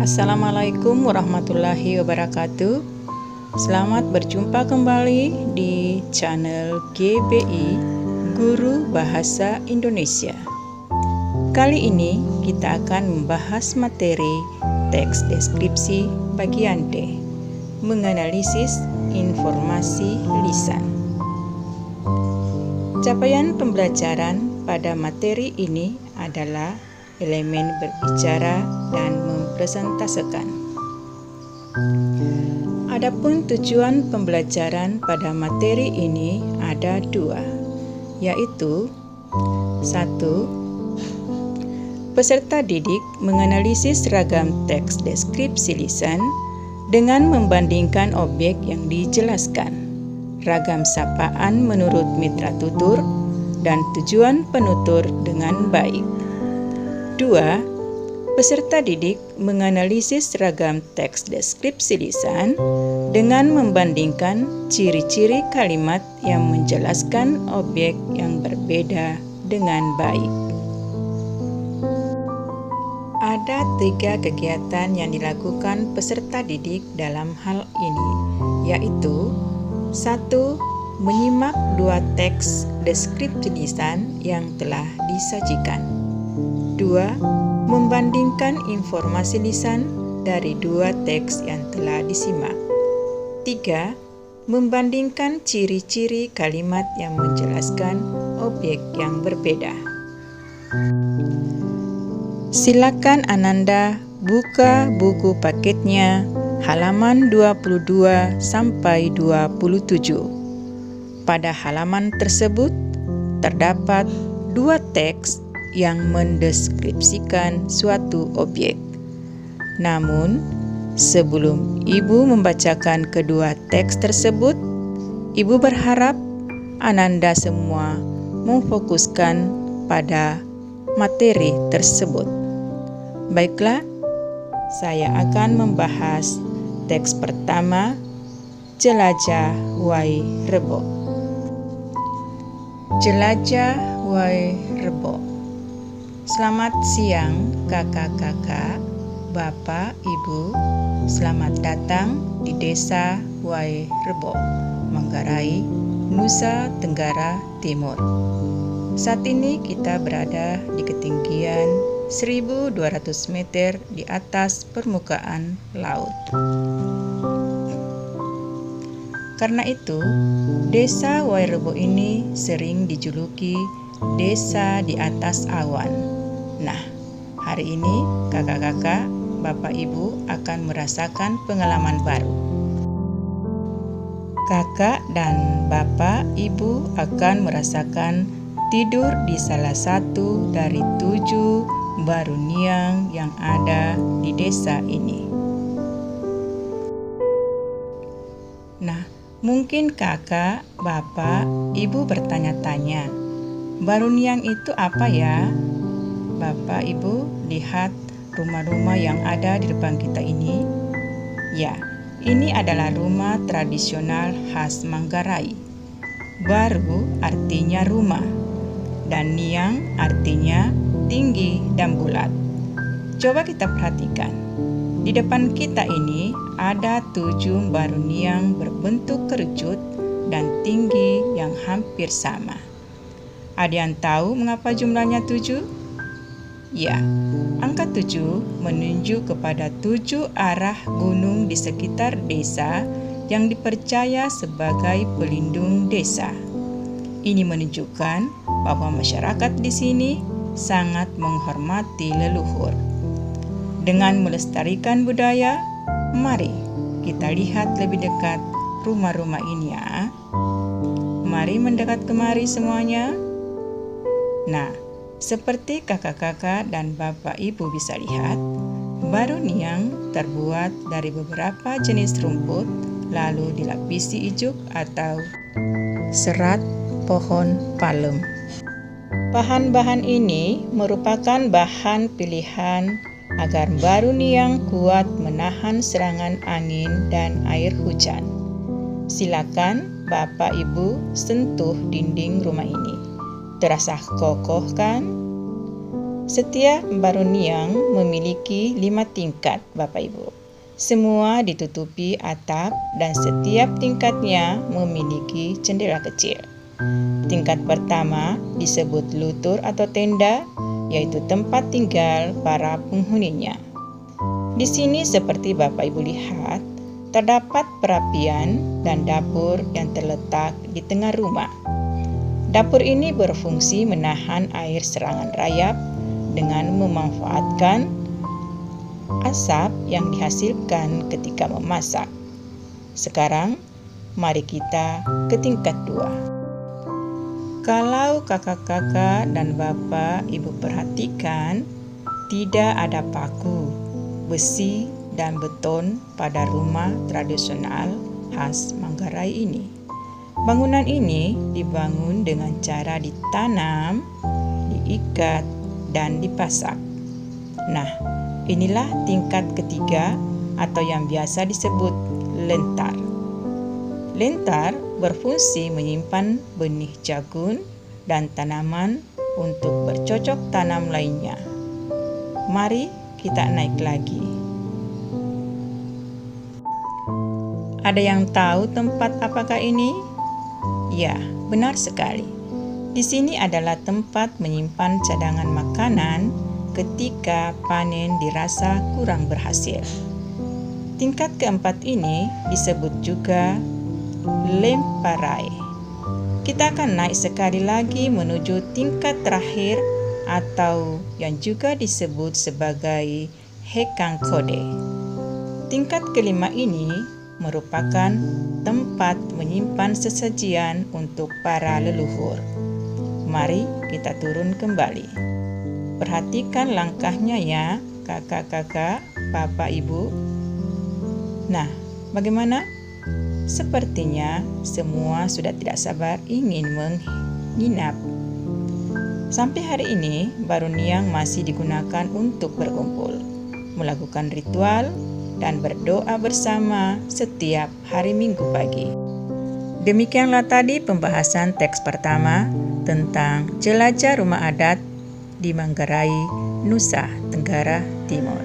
Assalamualaikum warahmatullahi wabarakatuh. Selamat berjumpa kembali di channel GBI Guru Bahasa Indonesia. Kali ini kita akan membahas materi teks deskripsi bagian D, menganalisis informasi lisan. Capaian pembelajaran pada materi ini adalah elemen berbicara dan mempresentasikan. Adapun tujuan pembelajaran pada materi ini ada dua, yaitu 1. Peserta didik menganalisis ragam teks deskripsi lisan dengan membandingkan objek yang dijelaskan, ragam sapaan menurut mitra tutur, dan tujuan penutur dengan baik. 2. Peserta didik menganalisis ragam teks deskripsi lisan dengan membandingkan ciri-ciri kalimat yang menjelaskan objek yang berbeda dengan baik. Ada 3 kegiatan yang dilakukan peserta didik dalam hal ini, yaitu 1. Menyimak 2 teks deskripsi lisan yang telah disajikan. 2. Membandingkan informasi lisan dari 2 teks yang telah disimak. 3. Membandingkan ciri-ciri kalimat yang menjelaskan objek yang berbeda. Silakan Ananda buka buku paketnya halaman 22 sampai 27. Pada halaman tersebut terdapat 2 teks yang mendeskripsikan suatu objek. Namun, sebelum Ibu membacakan kedua teks tersebut, Ibu berharap Ananda semua memfokuskan pada materi tersebut. Baiklah, saya akan membahas teks pertama, Jelajah Wai Rebo. Jelajah Wai Rebo. Selamat siang kakak-kakak, bapak, ibu. Selamat datang di desa Wai Rebo, Manggarai, Nusa Tenggara Timur. Saat ini kita berada di ketinggian 1.200 meter di atas permukaan laut. Karena itu, desa Wai Rebo ini sering dijuluki desa di atas awan. Nah, hari ini kakak-kakak, bapak ibu akan merasakan pengalaman baru. Kakak dan bapak ibu akan merasakan tidur di salah satu dari 7 baruniang yang ada di desa ini. Nah, mungkin kakak, bapak, ibu bertanya-tanya, baruniang itu apa ya? Bapak, ibu, lihat rumah-rumah yang ada di depan kita ini. Ya, ini adalah rumah tradisional khas Manggarai. Baru artinya rumah, dan niang artinya tinggi dan bulat. Coba kita perhatikan. Di depan kita ini ada 7 baruniang berbentuk kerucut dan tinggi yang hampir sama. Ada yang tahu mengapa jumlahnya 7? Ya, angka 7 menunjuk kepada 7 arah gunung di sekitar desa yang dipercaya sebagai pelindung desa. Ini menunjukkan bahwa masyarakat di sini sangat menghormati leluhur. Dengan melestarikan budaya, mari kita lihat lebih dekat rumah-rumah ini ya. Mari mendekat kemari semuanya. Nah, seperti kakak-kakak dan bapak ibu bisa lihat, baruniang terbuat dari beberapa jenis rumput lalu dilapisi ijuk atau serat pohon palem. Bahan-bahan ini merupakan bahan pilihan agar baruniang kuat menahan serangan angin dan air hujan. Silakan bapak ibu sentuh dinding rumah ini. Terasa kokoh kan? Setiap baruniang memiliki 5 tingkat, Bapak Ibu. Semua ditutupi atap dan setiap tingkatnya memiliki jendela kecil. Tingkat pertama disebut lutur atau tenda, yaitu tempat tinggal para penghuninya. Di sini seperti Bapak Ibu lihat, terdapat perapian dan dapur yang terletak di tengah rumah. Dapur ini berfungsi menahan air serangan rayap dengan memanfaatkan asap yang dihasilkan ketika memasak. Sekarang, mari kita ke tingkat 2. Kalau kakak-kakak dan bapak ibu perhatikan, tidak ada paku, besi, dan beton pada rumah tradisional khas Manggarai ini. Bangunan ini dibangun dengan cara ditanam, diikat, dan dipasak. Nah, inilah tingkat ketiga atau yang biasa disebut lentar. Lentar berfungsi menyimpan benih jagung dan tanaman untuk bercocok tanam lainnya. Mari kita naik lagi. Ada yang tahu tempat apakah ini? Ya, benar sekali. Di sini adalah tempat menyimpan cadangan makanan ketika panen dirasa kurang berhasil. Tingkat keempat ini disebut juga lemparai. Kita akan naik sekali lagi menuju tingkat terakhir atau yang juga disebut sebagai hekang kode. Tingkat kelima ini merupakan tempat menyimpan sesajian untuk para leluhur. Mari kita turun kembali. Perhatikan langkahnya ya, kakak-kakak, bapak, ibu. Nah, bagaimana? Sepertinya semua sudah tidak sabar ingin menginap. Sampai hari ini, baruniang masih digunakan untuk berkumpul, melakukan ritual, dan berdoa bersama setiap hari Minggu pagi. Demikianlah tadi pembahasan teks pertama tentang jelajah rumah adat di Manggarai, Nusa Tenggara Timur.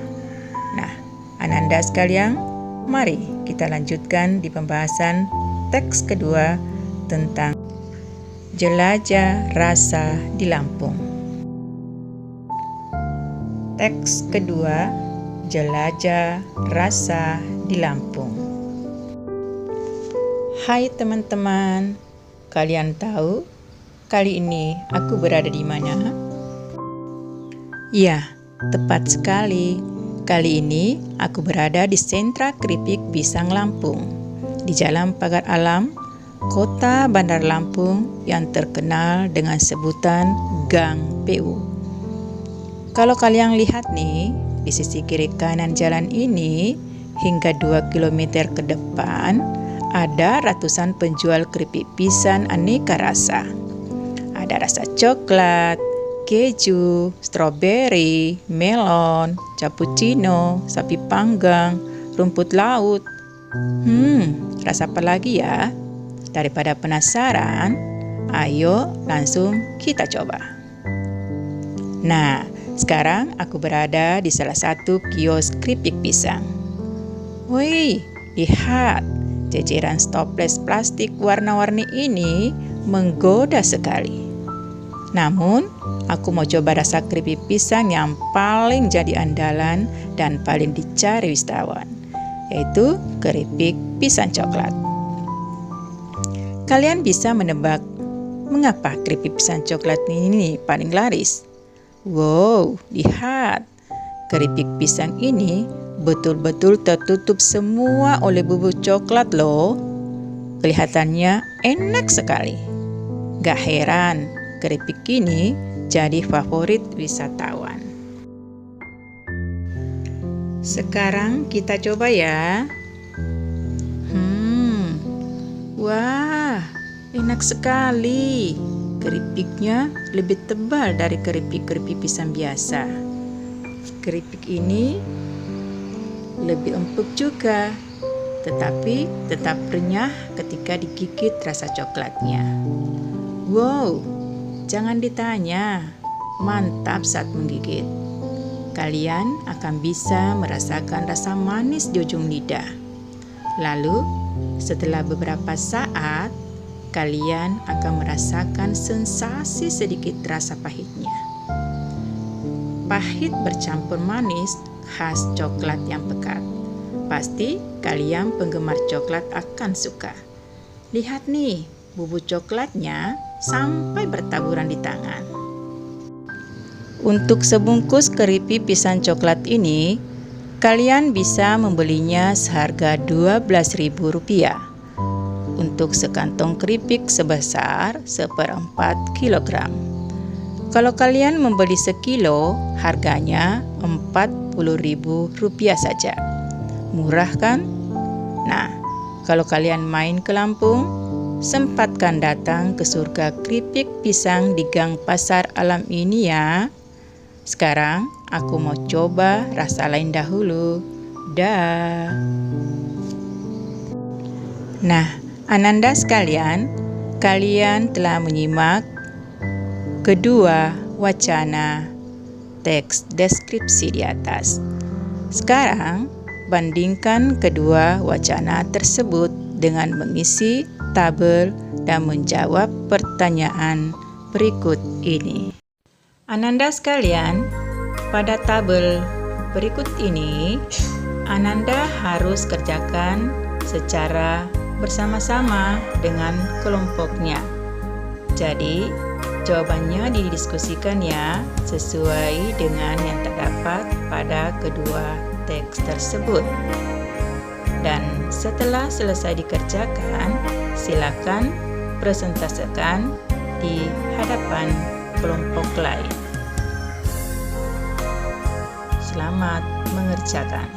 Nah, Ananda sekalian, mari kita lanjutkan di pembahasan teks kedua tentang jelajah rasa di Lampung. Teks kedua, jelajah rasa di Lampung. Hai teman-teman, kalian tahu kali ini aku berada di mana? Ya, tepat sekali. Kali ini aku berada di sentra keripik pisang Lampung, di Jalan Pagar Alam, Kota Bandar Lampung yang terkenal dengan sebutan Gang PU. Kalau kalian lihat nih, di sisi kiri kanan jalan ini, hingga 2 km ke depan, ada ratusan penjual keripik pisang aneka rasa. Ada rasa coklat, keju, stroberi, melon, cappuccino, sapi panggang, rumput laut. Rasa apa lagi ya? Daripada penasaran, ayo langsung kita coba. Nah, sekarang aku berada di salah satu kios keripik pisang. Wih, lihat, jajaran toples plastik warna-warni ini menggoda sekali. Namun, aku mau coba rasa keripik pisang yang paling jadi andalan dan paling dicari wisatawan, yaitu keripik pisang coklat. Kalian bisa menebak mengapa keripik pisang coklat ini paling laris? Wow, lihat, keripik pisang ini betul-betul tertutup semua oleh bubuk coklat loh. Kelihatannya enak sekali. Gak heran, keripik ini jadi favorit wisatawan. Sekarang kita coba ya. Wah, enak sekali. Keripiknya lebih tebal dari keripik-keripik pisang biasa. Keripik ini lebih empuk juga, tetapi tetap renyah ketika digigit rasa coklatnya. Wow, jangan ditanya, mantap saat menggigit. Kalian akan bisa merasakan rasa manis di ujung lidah. Lalu, setelah beberapa saat, kalian akan merasakan sensasi sedikit rasa pahitnya. Pahit bercampur manis khas coklat yang pekat. Pasti kalian penggemar coklat akan suka. Lihat nih, bubuk coklatnya sampai bertaburan di tangan. Untuk sebungkus keripik pisang coklat ini, kalian bisa membelinya seharga Rp12.000 untuk sekantong keripik sebesar 1/4 kilogram. Kalau kalian membeli sekilo, harganya Rp40.000 saja. Murah kan? Nah, kalau kalian main ke Lampung, sempatkan datang ke surga keripik pisang di Gang Pasar Alam ini ya. Sekarang aku mau coba rasa lain dahulu. Dah. Nah, Ananda sekalian, kalian telah menyimak kedua wacana teks deskripsi di atas. Sekarang, bandingkan kedua wacana tersebut dengan mengisi tabel dan menjawab pertanyaan berikut ini. Ananda sekalian, pada tabel berikut ini, Ananda harus kerjakan secara bersama-sama dengan kelompoknya. Jadi, jawabannya didiskusikan ya, sesuai dengan yang terdapat pada kedua teks tersebut. Dan setelah selesai dikerjakan, silakan presentasikan di hadapan kelompok lain. Selamat mengerjakan.